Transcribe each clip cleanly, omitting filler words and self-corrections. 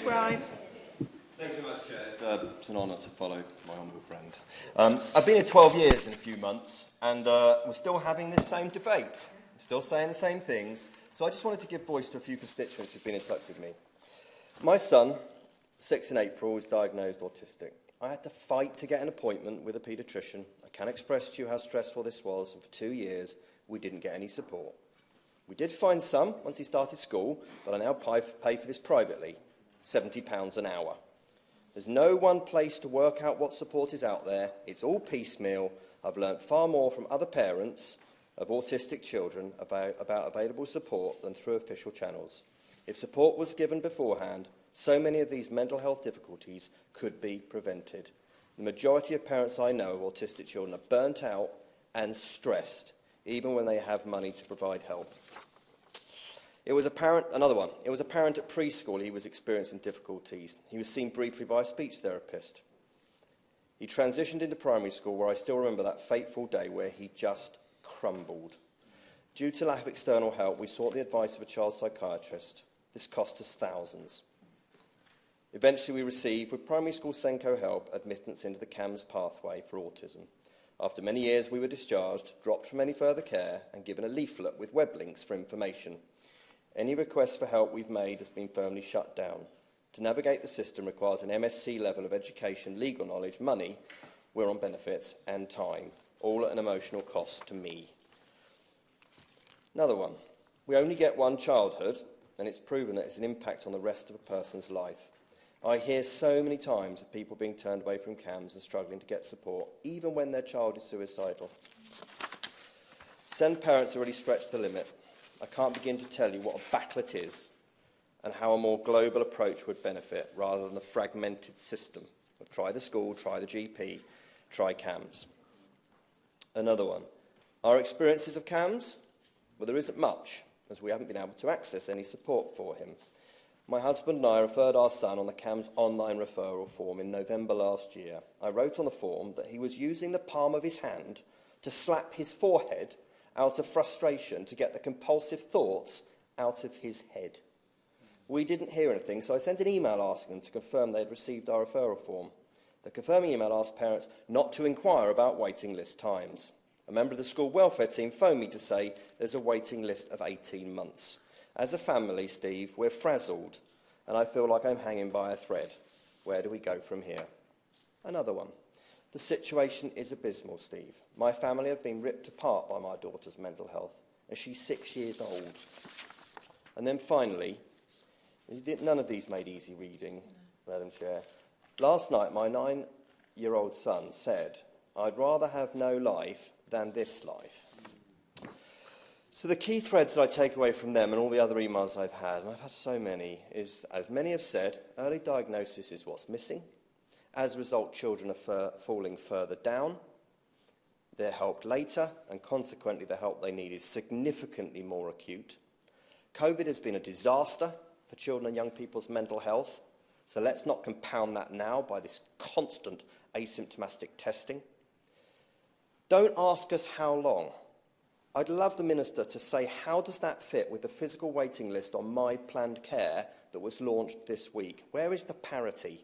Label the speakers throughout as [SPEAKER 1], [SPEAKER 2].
[SPEAKER 1] Brian.
[SPEAKER 2] Thanks very much, Chair. It's an honour to follow my humble friend. I've been here 12 years in a few months, and we're still having this same debate. We're still saying the same things. So I just wanted to give voice to a few constituents who've been in touch with me. My son, 6 in April, was diagnosed autistic. I had to fight to get an appointment with a paediatrician. I can't express to you how stressful this was, and for 2 years, we didn't get any support. We did find some once he started school, but I now pay for this privately, £70 an hour. There's no one place to work out what support is out there. It's all piecemeal. I've learnt far more from other parents of autistic children about available support than through official channels. If support was given beforehand, so many of these mental health difficulties could be prevented. The majority of parents I know of autistic children are burnt out and stressed, even when they have money to provide help. It was apparent at preschool he was experiencing difficulties. He was seen briefly by a speech therapist. He transitioned into primary school, where I still remember that fateful day where he just crumbled. Due to lack of external help, we sought the advice of a child psychiatrist. This cost us thousands. Eventually, we received, with primary school Senko help, admittance into the CAMHS pathway for autism. After many years, we were discharged, dropped from any further care, and given a leaflet with web links for information. Any request for help we've made has been firmly shut down. To navigate the system requires an MSc level of education, legal knowledge, money, we're on benefits, and time, all at an emotional cost to me. Another one. We only get one childhood, and it's proven that it's an impact on the rest of a person's life. I hear so many times of people being turned away from CAMHS and struggling to get support, even when their child is suicidal. Some parents are already stretched to the limit. I can't begin to tell you what a battle it is and how a more global approach would benefit rather than the fragmented system of try the school, try the GP, try CAMHS. Another one. Our experiences of CAMHS? Well, there isn't much, as we haven't been able to access any support for him. My husband and I referred our son on the CAMHS online referral form in November last year. I wrote on the form that he was using the palm of his hand to slap his forehead out of frustration to get the compulsive thoughts out of his head. We didn't hear anything, so I sent an email asking them to confirm they had received our referral form. The confirming email asked parents not to inquire about waiting list times. A member of the school welfare team phoned me to say there's a waiting list of 18 months. As a family, Steve, we're frazzled, and I feel like I'm hanging by a thread. Where do we go from here? Another one. The situation is abysmal, Steve. My family have been ripped apart by my daughter's mental health, and she's 6 years old. And then finally, none of these made easy reading, Madam Chair. Last night, my 9-year-old son said, "I'd rather have no life than this life." So the key threads that I take away from them and all the other emails I've had, and I've had so many, is, as many have said, early diagnosis is what's missing. As a result, children are falling further down. They're helped later, and consequently the help they need is significantly more acute. COVID has been a disaster for children and young people's mental health, so let's not compound that now by this constant asymptomatic testing. Don't ask us how long. I'd love the Minister to say, how does that fit with the physical waiting list on My Planned Care that was launched this week? Where is the parity?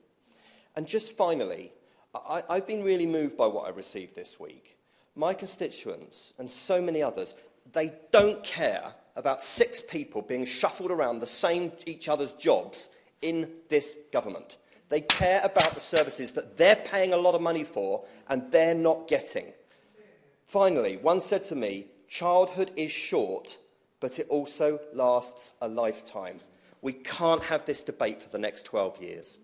[SPEAKER 2] And just finally, I've been really moved by what I received this week. My constituents, and so many others, they don't care about 6 people being shuffled around each other's jobs in this government. They care about the services that they're paying a lot of money for and they're not getting. Finally, one said to me, childhood is short, but it also lasts a lifetime. We can't have this debate for the next 12 years.